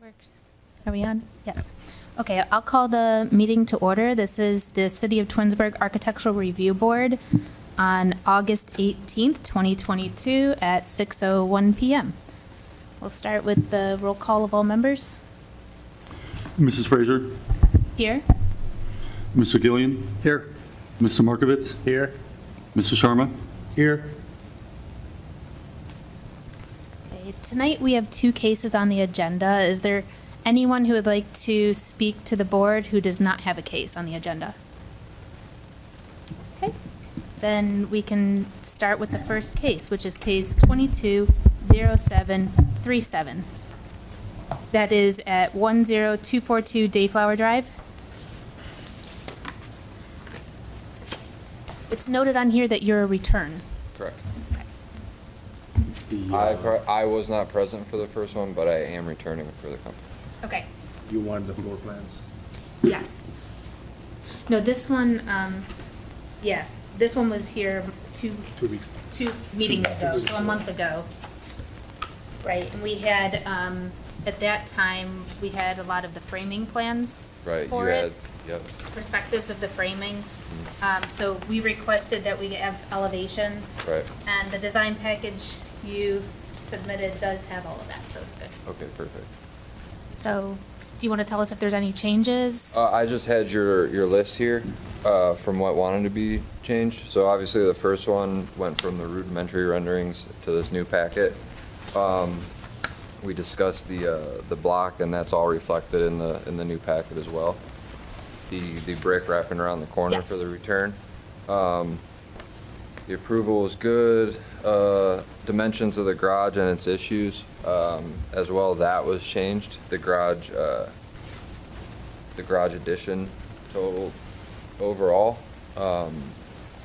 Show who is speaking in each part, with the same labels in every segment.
Speaker 1: Works. Are we on? Yes. Okay, I'll call the meeting to order. This is the City of Twinsburg Architectural Review Board on August 18th, 2022 at 6:01 PM. We'll start with the roll call of all members.
Speaker 2: Mrs. Fraser?
Speaker 1: Here.
Speaker 2: Mr. Gillian?
Speaker 3: Here.
Speaker 2: Mr. Markovitz?
Speaker 3: Here.
Speaker 2: Mr. Sharma?
Speaker 3: Here.
Speaker 1: Okay, tonight we have two cases on the agenda. Is there anyone who would like to speak to the board who does not have a case on the agenda? Okay, then we can start with the first case, which is case 220737. That is at 10242 Dayflower Drive. It's noted on here that you're a return.
Speaker 4: Correct.
Speaker 1: Okay.
Speaker 4: I was not present for the first one, but I am returning for the company.
Speaker 1: Okay.
Speaker 3: You wanted the floor plans?
Speaker 1: Yes. No, this one, yeah, this one was here 2 meetings ago, so a month ago. Right, and we had, at that time, we had a lot of the framing plans
Speaker 4: Right,
Speaker 1: for
Speaker 4: you
Speaker 1: it.
Speaker 4: had, yep.
Speaker 1: Perspectives of the framing. So we requested that we have elevations.
Speaker 4: Right.
Speaker 1: And the design package you submitted does have all of that, so it's good.
Speaker 4: Okay, perfect.
Speaker 1: So, do you want to tell us if there's any changes?
Speaker 4: I just had your list here from what wanted to be changed. So obviously the first one went from the rudimentary renderings to this new packet. We discussed the block, and that's all reflected in the new packet as well. The brick wrapping around the corner
Speaker 1: Yes.
Speaker 4: for the return. The approval was good. Dimensions of the garage and its issues as well, that was changed. The garage addition total overall and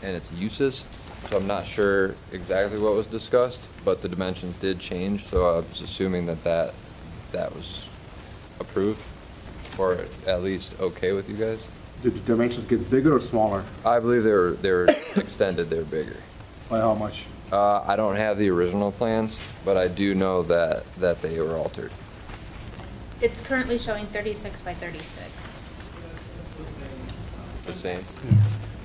Speaker 4: its uses. So I'm not sure exactly what was discussed, but the dimensions did change. So I was assuming that was approved, or at least okay with you guys.
Speaker 3: Did the dimensions get bigger or smaller?
Speaker 4: I believe they were extended. They're bigger.
Speaker 3: By how much?
Speaker 4: I don't have the original plans, but I do know that they were altered.
Speaker 1: It's currently showing 36 by 36.
Speaker 4: The same.
Speaker 1: size.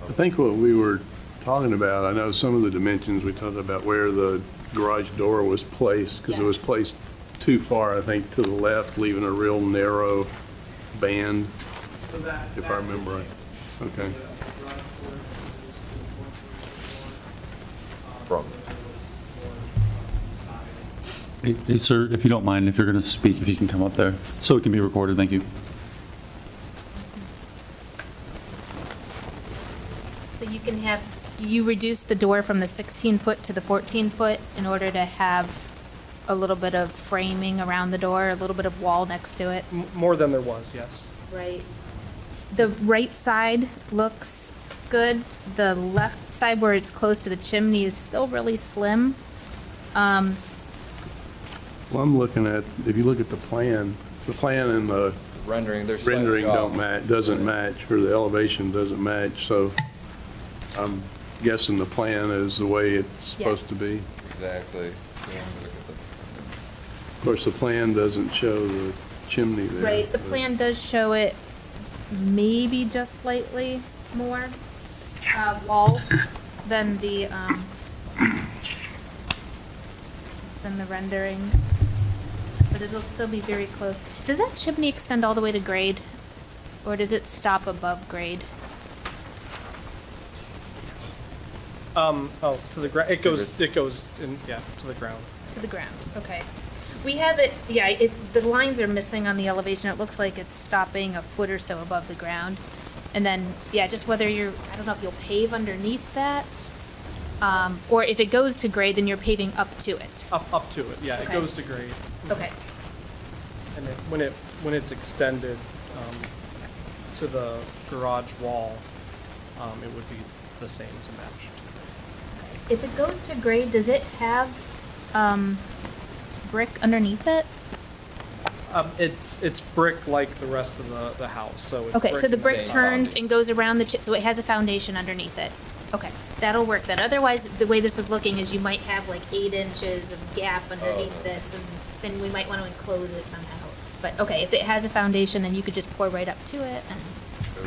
Speaker 5: I think what we were talking about, I know some of the dimensions, we talked about where the garage door was placed, because it was
Speaker 1: Yes.
Speaker 5: placed too far, I think, to the left, leaving a real narrow band, if I remember right. Okay.
Speaker 4: From.
Speaker 2: Hey, sir, if you don't mind, if you're going to speak, if you can come up there, so it can be recorded, thank you.
Speaker 1: So you reduced the door from the 16-foot to the 14-foot in order to have a little bit of framing around the door, a little bit of wall next to it.
Speaker 6: More than there was, yes.
Speaker 1: Right. The right side looks good. The left side where it's close to the chimney is still really slim.
Speaker 5: Well, I'm looking at, if you look at the plan and the
Speaker 4: Rendering, they're
Speaker 5: rendering
Speaker 4: slightly
Speaker 5: don't
Speaker 4: off.
Speaker 5: match, doesn't match, or the elevation doesn't match, so I'm guessing the plan is the way it's supposed to
Speaker 1: Yes.
Speaker 5: be.
Speaker 4: Exactly. Yeah, look at
Speaker 5: Of course, the plan doesn't show the chimney there.
Speaker 1: Right, the
Speaker 5: but-
Speaker 1: plan does show it maybe just slightly more wall than the rendering, but it'll still be very close. Does that chimney extend all the way to grade, or does it stop above grade?
Speaker 6: To the ground, it goes in, yeah, to the ground.
Speaker 1: To the ground, okay. We have it, yeah, the lines are missing on the elevation. It looks like it's stopping a foot or so above the ground. And then, yeah, just whether I don't know if you'll pave underneath that, or if it goes to grade, then you're paving up to it.
Speaker 6: Up to it, yeah, it
Speaker 1: Okay.
Speaker 6: goes to grade.
Speaker 1: Okay,
Speaker 6: And when it's extended to the garage wall, it would be the same to match.
Speaker 1: if it goes to grade, does it have, brick underneath it?
Speaker 6: It's brick like the rest of the house, so it's
Speaker 1: Okay, so the brick
Speaker 4: same
Speaker 1: turns
Speaker 4: foundation.
Speaker 1: and goes around so it has a foundation underneath it. Okay, that'll work then. Otherwise, the way this was looking is you might have like 8 inches of gap underneath this, and then we might want to enclose it somehow. But, okay, if it has a foundation, then you could just pour right up to it and,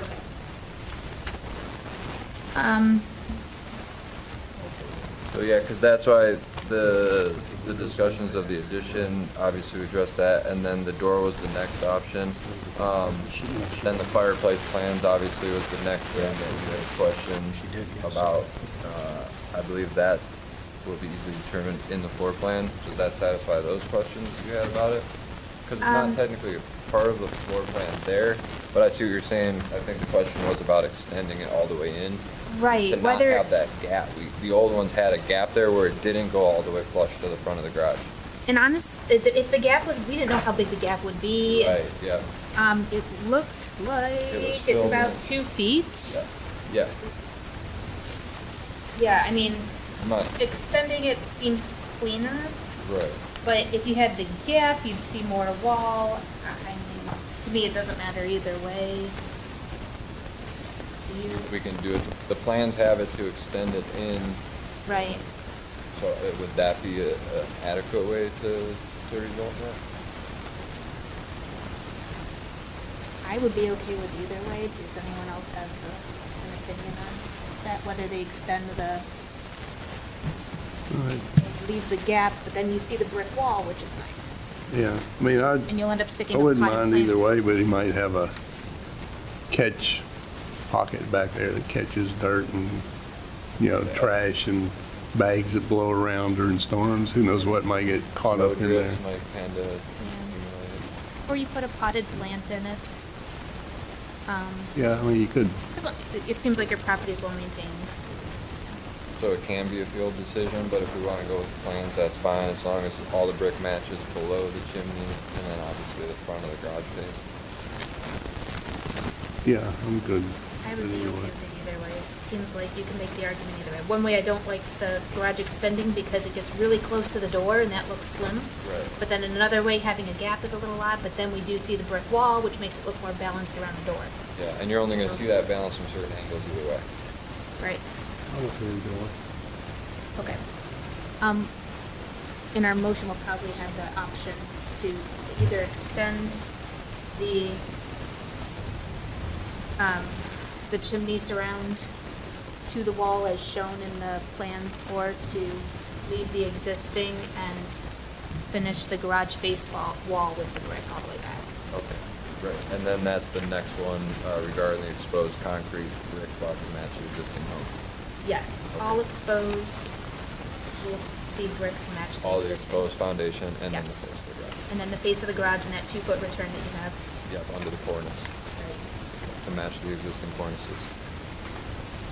Speaker 1: okay.
Speaker 4: So yeah, because that's why the discussions of the addition, obviously we addressed that, and then the door was the next option. Then the fireplace plans obviously was the next thing that you had a question about. I believe that will be easily determined in the floor plan. Does that satisfy those questions you had about it? Because it's not technically a part of the floor plan there, but I see what you're saying. I think the question was about extending it all the way in.
Speaker 1: Right,
Speaker 4: To not
Speaker 1: whether,
Speaker 4: have that gap. The old ones had a gap there where it didn't go all the way flush to the front of the garage.
Speaker 1: and honest, if the gap was, we didn't know how big the gap would be.
Speaker 4: Right, yeah,
Speaker 1: It looks like it's
Speaker 4: filled
Speaker 1: about
Speaker 4: in.
Speaker 1: 2 feet.
Speaker 4: yeah.
Speaker 1: Yeah, I mean,
Speaker 4: I'm not,
Speaker 1: extending it seems cleaner,
Speaker 4: right.
Speaker 1: but if you had the gap, you'd see more wall. I mean, to me, it doesn't matter either way. Do you?
Speaker 4: We can do it. The plans have it to extend it in,
Speaker 1: Right.
Speaker 4: so would that be an adequate way to resolve that?
Speaker 1: I would be okay with either way. Does anyone else have an opinion on that? Whether they extend the, leave the gap, but then you see the brick wall, which is nice.
Speaker 5: Yeah, I mean,
Speaker 1: And you'll end up sticking
Speaker 5: I
Speaker 1: a
Speaker 5: wouldn't
Speaker 1: potted
Speaker 5: mind
Speaker 1: plant.
Speaker 5: either way, but he might have a catch pocket back there that catches dirt and, trash and bags that blow around during storms. Who knows what might get caught up in there.
Speaker 4: Snowdrifts might kind of accumulate.
Speaker 1: Or you put a potted plant in it.
Speaker 5: Yeah, I mean, you could,
Speaker 1: 'Cause it seems like your property is well maintained.
Speaker 4: So it can be a field decision, but if we want to go with the plans, that's fine, as long as all the brick matches below the chimney and then obviously the front of the garage space.
Speaker 5: yeah, I'm good.
Speaker 1: I would be
Speaker 5: Either
Speaker 1: okay
Speaker 5: way.
Speaker 1: with it either way. It seems like you can make the argument either way. One way, I don't like the garage extending because it gets really close to the door and that looks slim.
Speaker 4: Right.
Speaker 1: But then in another way, having a gap is a little odd, but then we do see the brick wall, which makes it look more balanced around the door.
Speaker 4: Yeah, and you're only going to see that balance from certain angles either way.
Speaker 1: Right.
Speaker 3: I'm okay with either one.
Speaker 1: Okay. In our motion, we'll probably have the option to either extend the chimney surround to the wall as shown in the plans, or to leave the existing and finish the garage face wall with the brick all the way back.
Speaker 4: Okay. Right, and then that's the next one regarding the exposed concrete brick block to match the existing home.
Speaker 1: Yes, all exposed will be brick to match the
Speaker 4: All the
Speaker 1: existing.
Speaker 4: exposed foundation and then the
Speaker 1: Yes.
Speaker 4: face of the garage.
Speaker 1: And then the face of the garage and that 2-foot return that you have.
Speaker 4: Yep, under the cornice, to match the existing cornices.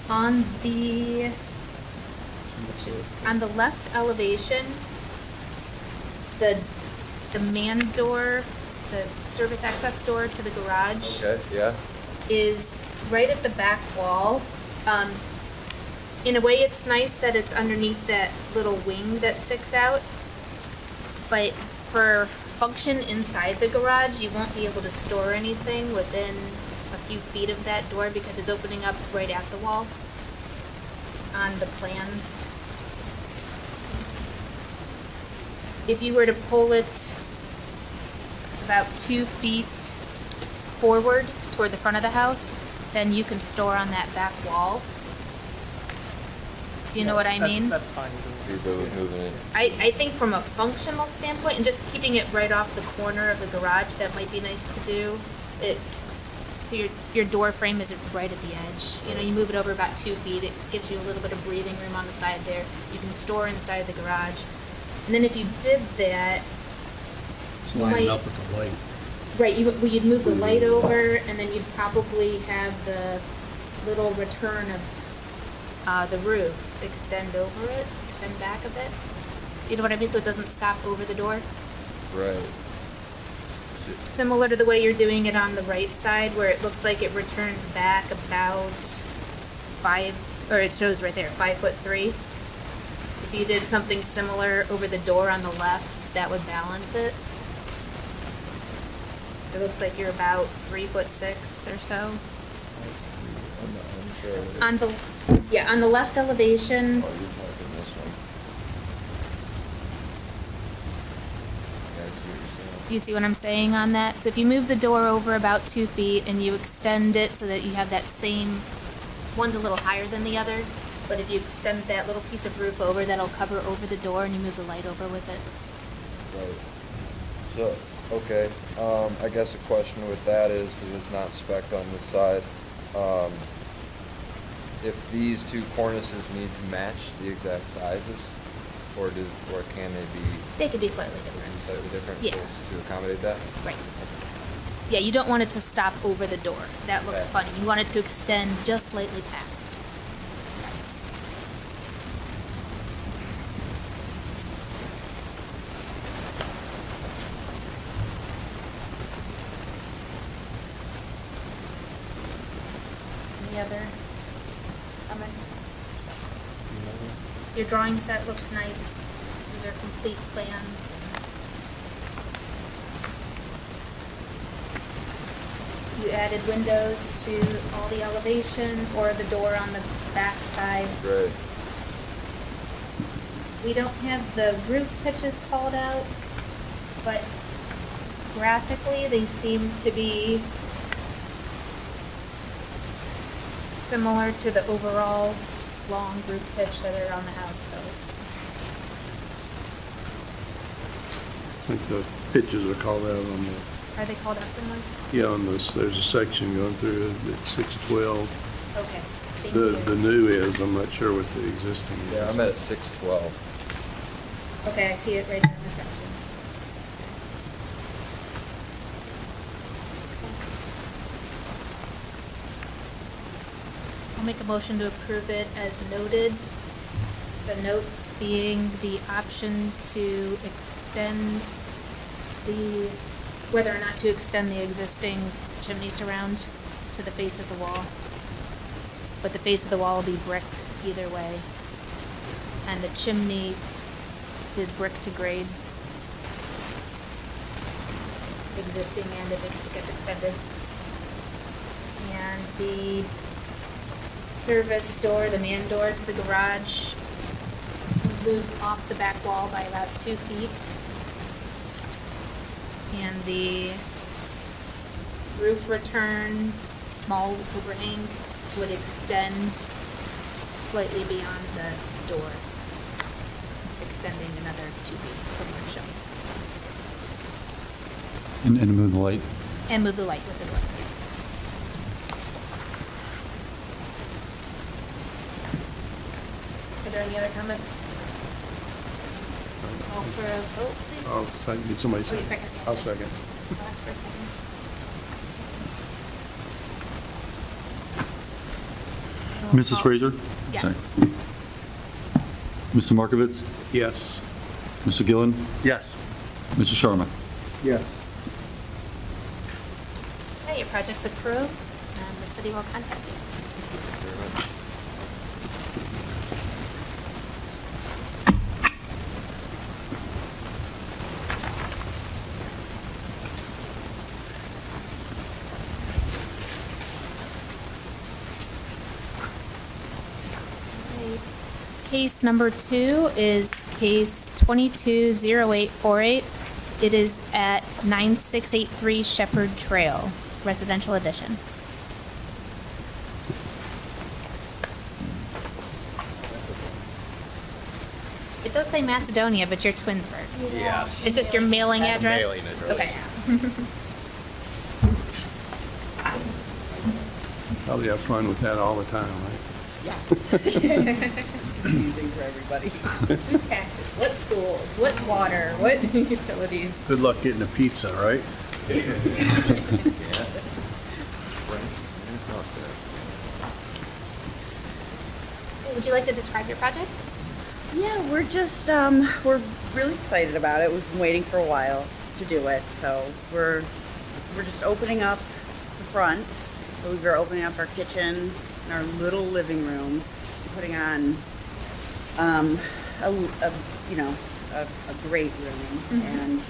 Speaker 1: On the left elevation, the man door, the service access door to the garage
Speaker 4: Okay, yeah,
Speaker 1: is right at the back wall. In a way, it's nice that it's underneath that little wing that sticks out, but for function inside the garage, you won't be able to store anything within a few feet of that door because it's opening up right at the wall on the plan. If you were to pull it about 2 feet forward toward the front of the house, then you can store on that back wall. Do you know what I mean?
Speaker 6: That's fine.
Speaker 4: you're good with moving it.
Speaker 1: I think from a functional standpoint, and just keeping it right off the corner of the garage, that might be nice to do. So your door frame isn't right at the edge. You know, you move it over about 2 feet, it gives you a little bit of breathing room on the side there. You can store inside the garage. And then if you did that,
Speaker 7: It's
Speaker 1: you
Speaker 7: lining
Speaker 1: might-
Speaker 7: up with the light.
Speaker 1: right, you'd move the light over, and then you'd probably have the little return of the roof extend over it, extend back a bit. Do you know what I mean? So it doesn't stop over the door.
Speaker 4: Right.
Speaker 1: Similar to the way you're doing it on the right side, where it looks like it returns back about 5, or it shows right there, 5'3". If you did something similar over the door on the left, that would balance it. It looks like you're about 3'6" or so. On the left elevation,
Speaker 4: Oh, you're talking this one. Yeah, I see what you're saying.
Speaker 1: You see what I'm saying on that? So if you move the door over about 2 feet and you extend it so that you have that same, one's a little higher than the other, but if you extend that little piece of roof over, that'll cover over the door and you move the light over with it.
Speaker 4: Right. So, okay, I guess a question with that is, because it's not spec'd on this side, if these two cornices need to match the exact sizes, or can they be
Speaker 1: They could be slightly different.
Speaker 4: slightly different
Speaker 1: Yeah.
Speaker 4: to accommodate that?
Speaker 1: Right. Yeah, you don't want it to stop over the door. That looks
Speaker 4: Okay.
Speaker 1: funny. You want it to extend just slightly past. Any other comments? Your drawing set looks nice. These are complete plans. You added windows to all the elevations or the door on the back side.
Speaker 4: Right.
Speaker 1: We don't have the roof pitches called out, but graphically they seem to be similar to the overall long roof pitch that are on the house, so.
Speaker 5: I think the pitches are called out on the,
Speaker 1: Are they called out similar?
Speaker 5: yeah, on this, there's a section going through it at 612.
Speaker 1: Okay, thank
Speaker 5: The
Speaker 1: you.
Speaker 5: new is, I'm not sure what the existing is.
Speaker 4: Yeah, I'm at 612.
Speaker 1: Okay, I see it right there in the section. I'll make a motion to approve it as noted. The notes being the option to extend whether or not to extend the existing chimney surround to the face of the wall. But the face of the wall will be brick either way. And the chimney is brick to grade. Existing and if it gets extended. And the service door, the man door to the garage, move off the back wall by about 2 feet. And the roof returns, small overhang, would extend slightly beyond the door, extending another 2 feet from where it's shown.
Speaker 2: And move the light.
Speaker 1: And move the light with the door, yes. Are there any other comments? Call for a vote, please.
Speaker 5: I'll second, did somebody
Speaker 1: Oh, you
Speaker 5: second?
Speaker 1: second, yes.
Speaker 5: I'll second.
Speaker 1: I'll ask for a second.
Speaker 2: Mrs. Fraser?
Speaker 1: Yes.
Speaker 2: Sorry. Mr. Markovitz?
Speaker 5: Yes.
Speaker 2: Mr. Gillen?
Speaker 3: Yes.
Speaker 2: Mr. Sharma?
Speaker 3: Yes.
Speaker 1: Okay, your project's approved, and the city will contact you.
Speaker 4: Very much.
Speaker 1: Okay. Case number 2 is case 220848. It is at 9683 Shepherd Trail, residential addition. It does say Macedonia, but you're Twinsburg.
Speaker 7: Yes.
Speaker 1: It's just your mailing
Speaker 7: That's
Speaker 1: address?
Speaker 7: mailing address.
Speaker 1: Okay.
Speaker 5: Probably have fun with that all the time, right?
Speaker 7: Yes. Confusing for everybody.
Speaker 1: Whose taxes, what schools, what water, what utilities?
Speaker 3: Good luck getting a pizza, right?
Speaker 1: Would you like to describe your project?
Speaker 7: Yeah, we're just, we're really excited about it. We've been waiting for a while to do it, so we're just opening up the front. So we're opening up our kitchen and our little living room, putting on, a great room and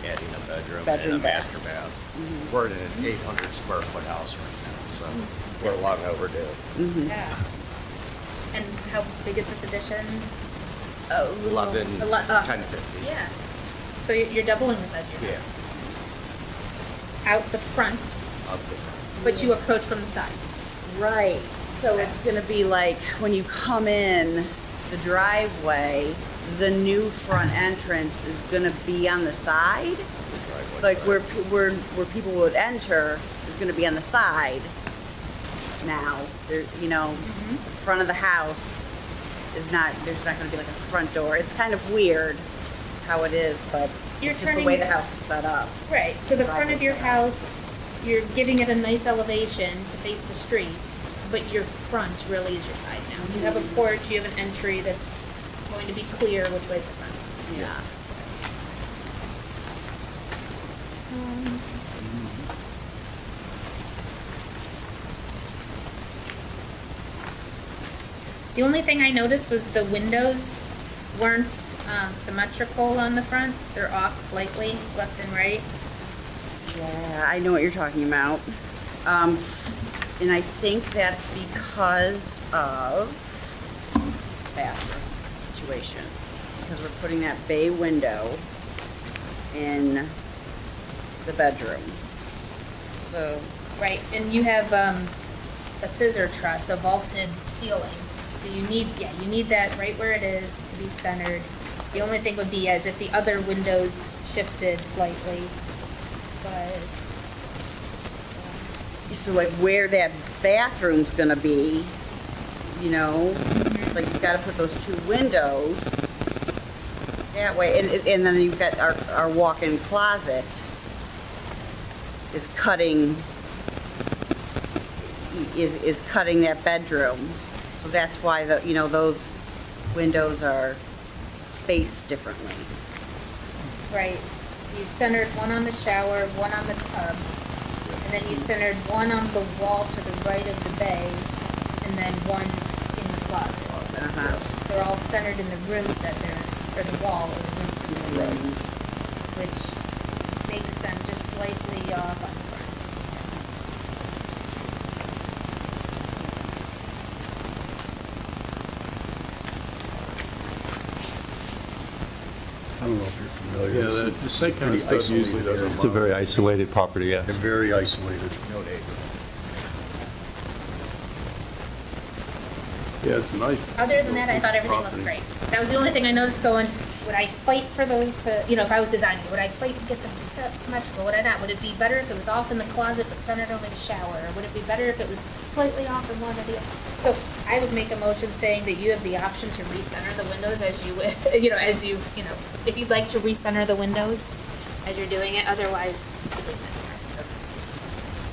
Speaker 8: Adding a bedroom and
Speaker 7: Bedroom,
Speaker 8: a
Speaker 7: bath.
Speaker 8: master bath. We're in an 800 square foot house right now, so we're long overdue.
Speaker 1: Yeah. And how big is this addition?
Speaker 8: 11,
Speaker 1: A lot-
Speaker 8: 1050.
Speaker 1: Yeah. So you're doubling the size of your house. Out the front,
Speaker 8: Up the front.
Speaker 1: but you approach from the side.
Speaker 7: Right, so it's gonna be like, when you come in the driveway, the new front entrance is gonna be on the side?
Speaker 8: Driveway
Speaker 7: Like
Speaker 8: side.
Speaker 7: where people would enter is gonna be on the side now. There, you know, the front of the house is not, there's not gonna be like a front door. It's kind of weird how it is, but
Speaker 1: You're
Speaker 7: it's just the
Speaker 1: turning-
Speaker 7: way the house is set up.
Speaker 1: Right, so the front of your
Speaker 7: Driveway
Speaker 1: house, you're giving it a nice elevation to face the streets, but your front really is your side now. You have a porch, you have an entry that's going to be clear which way's the front.
Speaker 7: Yeah.
Speaker 1: The only thing I noticed was the windows weren't symmetrical on the front. They're off slightly, left and right.
Speaker 7: Yeah, I know what you're talking about. And I think that's because of bathroom situation. Because we're putting that bay window in the bedroom. So,
Speaker 1: Right, and you have a scissor truss, a vaulted ceiling. So you need that right where it is to be centered. The only thing would be as if the other windows shifted slightly, but
Speaker 7: so like where that bathroom's gonna be, you know, it's like you've gotta put those two windows that way. And then you've got our walk-in closet is cutting that bedroom. So that's why those windows are spaced differently.
Speaker 1: right. You centered one on the shower, one on the tub, and then you centered one on the wall to the right of the bay, and then one in the closet.
Speaker 7: Uh-huh.
Speaker 1: They're all centered in the rooms that or the wall or the rooms that they're in, which makes them just slightly off on the front.
Speaker 3: I don't know if you're familiar.
Speaker 5: Yeah,
Speaker 3: This is
Speaker 5: that kind of
Speaker 3: pretty
Speaker 5: stuff usually
Speaker 3: isolated
Speaker 5: doesn't
Speaker 3: area.
Speaker 2: It's a very isolated property, yes.
Speaker 3: They're very isolated.
Speaker 8: No neighbor.
Speaker 5: Yeah, it's nice.
Speaker 1: Other than that, I thought everything looks
Speaker 5: property.
Speaker 1: great. That was the only thing I noticed going, would I fight for those to, if I was designing it, would I fight to get them symmetrical? Would I not? Would it be better if it was off in the closet but centered over the shower? Or would it be better if it was slightly off in one or the other? So I would make a motion saying that you have the option to recenter the windows as you, if you'd like to recenter the windows as you're doing it, otherwise.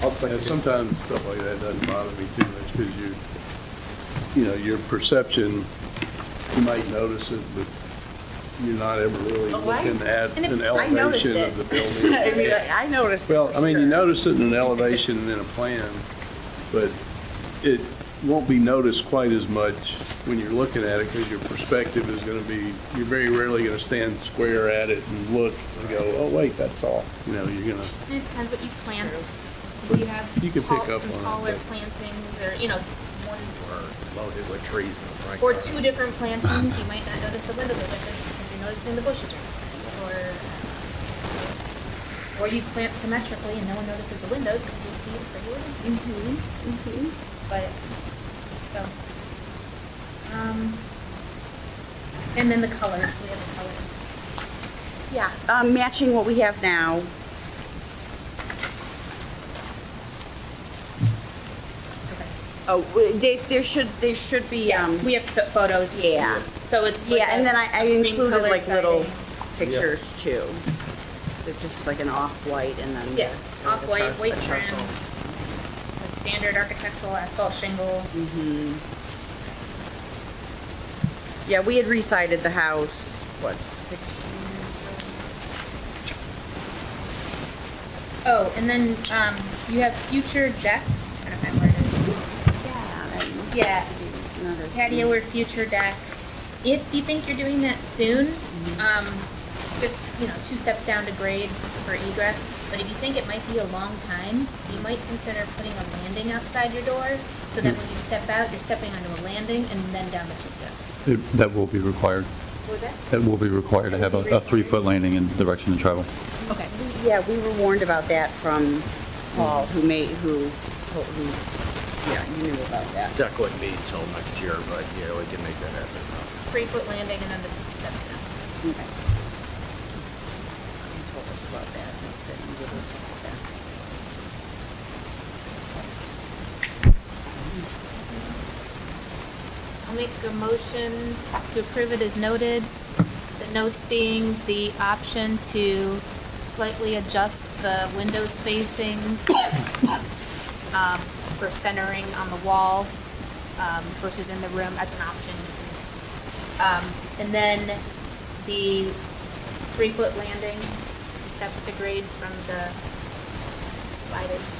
Speaker 5: Yeah, sometimes stuff like that doesn't bother me too much because your perception, you might notice it, but you're not ever really
Speaker 7: Oh, I-
Speaker 5: looking at
Speaker 1: and if-
Speaker 5: an
Speaker 7: I noticed
Speaker 5: elevation
Speaker 7: it.
Speaker 5: of the building.
Speaker 7: I mean, I noticed. it
Speaker 5: Well,
Speaker 7: for
Speaker 5: I mean, you
Speaker 7: sure.
Speaker 5: notice it in an elevation and in a plan, but it won't be noticed quite as much when you're looking at it because your perspective is going to be, you're very rarely going to stand square at it and look and go, oh, wait, that's all. You're going to,
Speaker 1: And it depends what you plant. If you have
Speaker 5: You can pick up
Speaker 1: some
Speaker 5: on it,
Speaker 1: taller
Speaker 5: but-
Speaker 1: plantings or, one
Speaker 8: Or loaded with trees in the front.
Speaker 1: or
Speaker 8: yard.
Speaker 1: two different plantings, you might not notice the windows are different because you're noticing the bushes are different. Or you plant symmetrically and no one notices the windows because they see the pretty landscape. But, so, and then the colors, we have the colors.
Speaker 7: Yeah, matching what we have now.
Speaker 1: Okay.
Speaker 7: Oh, there should be,
Speaker 1: We have photos.
Speaker 7: yeah.
Speaker 1: So it's like
Speaker 7: Yeah, and then I
Speaker 1: cream
Speaker 7: included
Speaker 1: colored
Speaker 7: like little
Speaker 1: siding.
Speaker 7: pictures too. They're just like an off-white and then.
Speaker 1: Yeah,
Speaker 7: the
Speaker 1: off-white,
Speaker 7: char-
Speaker 1: white
Speaker 7: the
Speaker 1: trim,
Speaker 7: charcoal.
Speaker 1: a standard architectural asphalt shingle.
Speaker 7: Yeah, we had re-sided the house, what, 6 years
Speaker 1: Oh, and then, you have future deck, I don't know where it is.
Speaker 7: ago? Yeah. that must
Speaker 1: Yeah.
Speaker 7: be another
Speaker 1: Patio
Speaker 7: thing.
Speaker 1: or future deck. If you think you're doing that soon, just, 2 steps down to grade for egress. But if you think it might be a long time, you might consider putting a landing outside your door, so that when you step out, you're stepping onto a landing and then down the 2 steps.
Speaker 2: That will be required.
Speaker 1: What was that?
Speaker 2: It will be required to have a 3-foot landing in direction of travel.
Speaker 1: Okay.
Speaker 7: Yeah, we were warned about that from Paul, who you knew about that.
Speaker 8: Deck wouldn't be till next year, but yeah, we can make that happen.
Speaker 1: 3-foot landing and then the steps down.
Speaker 7: Okay. You told us about that you would look at that.
Speaker 1: I'll make a motion to approve it as noted. The notes being the option to slightly adjust the window spacing for centering on the wall versus in the room. That's an option. And then the 3-foot landing, steps to grade from the sliders.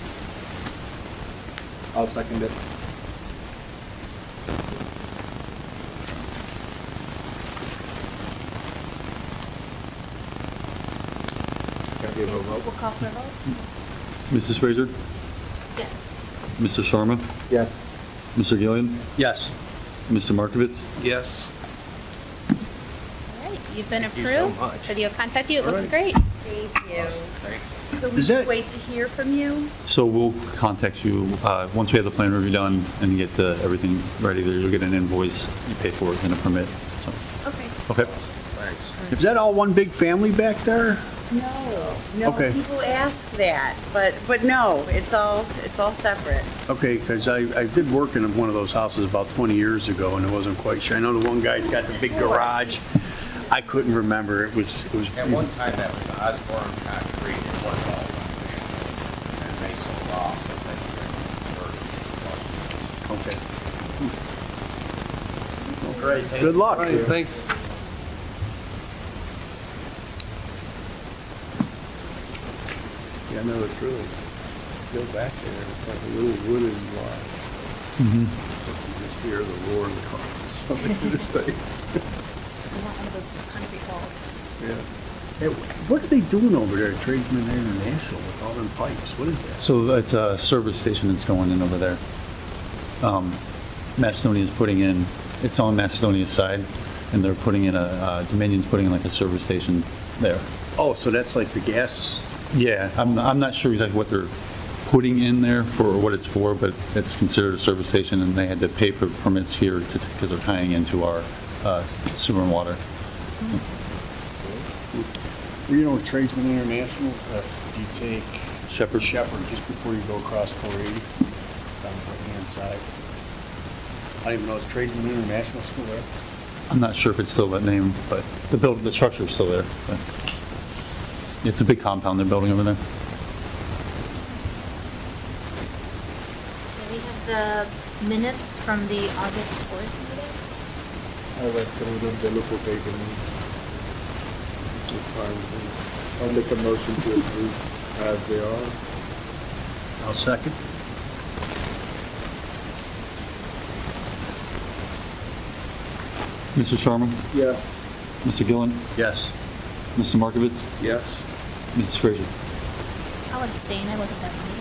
Speaker 3: I'll second it. Can I give a vote?
Speaker 1: We'll call for a vote.
Speaker 2: Mrs. Fraser?
Speaker 1: Yes.
Speaker 2: Mr. Sharma?
Speaker 3: Yes.
Speaker 2: Mr. Gillian?
Speaker 3: Yes.
Speaker 2: Mr. Markovitz?
Speaker 5: Yes.
Speaker 1: All right, you've been
Speaker 8: Thank you so
Speaker 1: approved.
Speaker 8: much.
Speaker 1: City will contact you. It looks great.
Speaker 7: Thank you. So we
Speaker 3: Is
Speaker 7: just
Speaker 3: that-
Speaker 7: wait to hear from you?
Speaker 2: So we'll contact you once we have the plan review done and get everything ready. You'll get an invoice, you pay for it, and a permit. So,
Speaker 7: Okay.
Speaker 2: okay.
Speaker 8: Thanks.
Speaker 3: Is that all one big family back there?
Speaker 7: No,
Speaker 3: Okay.
Speaker 7: people ask that, but no, it's all separate.
Speaker 3: Okay, because I did work in one of those houses about 20 years ago, and I wasn't quite sure. I know the one guy's got the big garage. I couldn't remember. It was.
Speaker 8: At one time, that was Osborne Concrete, it was all one family. And they sold off, but then they converted.
Speaker 3: Okay. Good luck.
Speaker 5: Thanks.
Speaker 3: Yeah, no, it's really, go back there, it's like a little wooden lot. So you just hear the roar of the cars on the interstate.
Speaker 1: I want one of those concrete walls.
Speaker 3: Yeah. Hey, what are they doing over there at Tradesman International with all them pipes? What is that?
Speaker 2: So it's a service station that's going in over there. Macedonia's putting in, it's on Macedonia's side, and they're putting in Dominion's putting in like a service station there.
Speaker 3: Oh, so that's like the gas.
Speaker 2: Yeah, I'm not sure exactly what they're putting in there for, or what it's for, but it's considered a service station, and they had to pay for permits here because they're tying into our sewer and water.
Speaker 3: You know, Tradesman International, if you take
Speaker 2: Shepherd?
Speaker 3: Shepherd, just before you go across 480, down the right-hand side. I don't even know, is Tradesman International still there?
Speaker 2: I'm not sure if it's still that name, but the structure's still there. But it's a big compound they're building over there.
Speaker 1: We have the minutes from the August 4th meeting.
Speaker 9: I went through them, they look okay to me. I'll make a motion to approve as they are.
Speaker 3: I'll second.
Speaker 2: Mr. Sharma?
Speaker 9: Yes.
Speaker 2: Mr. Gillen?
Speaker 3: Yes.
Speaker 2: Mr. Markovitz?
Speaker 9: Yes.
Speaker 2: Mrs. Fraser?
Speaker 1: I'll abstain. I wasn't at the meeting.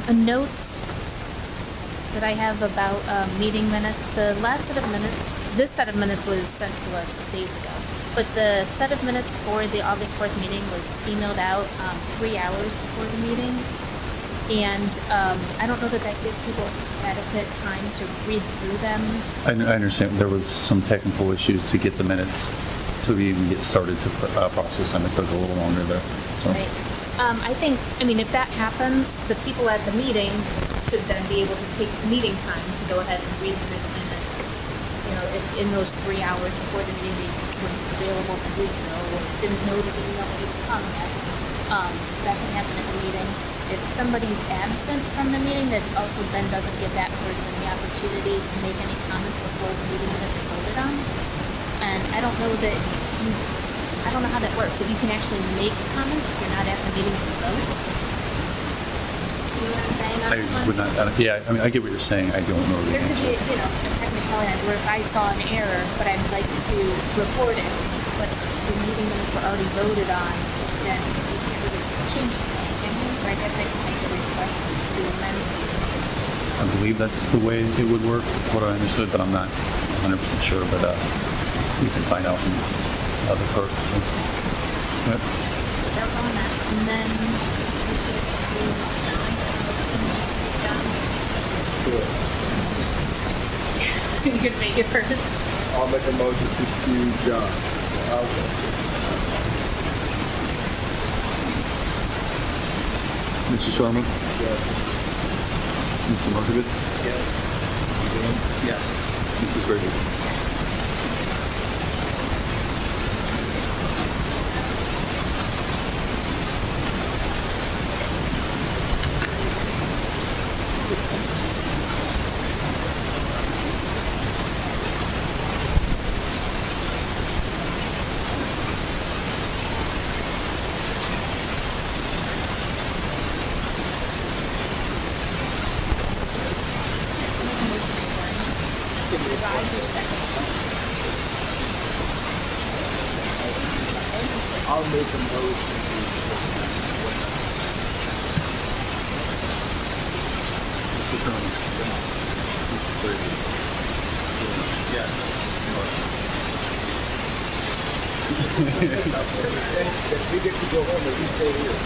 Speaker 1: A note that I have about meeting minutes. The last set of minutes, this set of minutes was sent to us days ago, but the set of minutes for the August 4th meeting was emailed out 3 hours before the meeting. And I don't know that that gives people adequate time to read through them.
Speaker 2: I understand there was some technical issues to get the minutes to even get started to process them. It took a little longer there. So.
Speaker 1: Right. I think, if that happens, the people at the meeting should then be able to take meeting time to go ahead and read through the minutes. If in those 3 hours before the meeting they weren't available to do so, or didn't know that they were able to come yet, that can happen at the meeting. If somebody's absent from the meeting, that also then doesn't give that person the opportunity to make any comments before the meeting minutes are voted on. And I don't know how that works. If you can actually make comments if you're not at the meeting to vote. You know what I'm saying?
Speaker 2: I would not, I get what you're saying. I don't know the
Speaker 1: There could
Speaker 2: answer.
Speaker 1: be, a technicality where if I saw an error, but I'd like to report it, but the meeting minutes were already voted on, then you can't really change anything, can you? Or I guess I can make a request to amend the minutes.
Speaker 2: I believe that's the way it would work, what I understood, but I'm not 100% sure, but we can find out from other folks. So. Yep.
Speaker 1: So that's on that. And then we should excuse John. You could make it first.
Speaker 9: I'll make a motion to excuse John.
Speaker 2: Mr. Sharma?
Speaker 9: Yes.
Speaker 2: Mr. Markovitz?
Speaker 3: Yes.
Speaker 2: Yes. Mrs. Bridges?
Speaker 9: I'll make a motion
Speaker 2: Mr. Sharma? Mrs. Bridges? Yes.
Speaker 9: if we get to go home, if we stay here.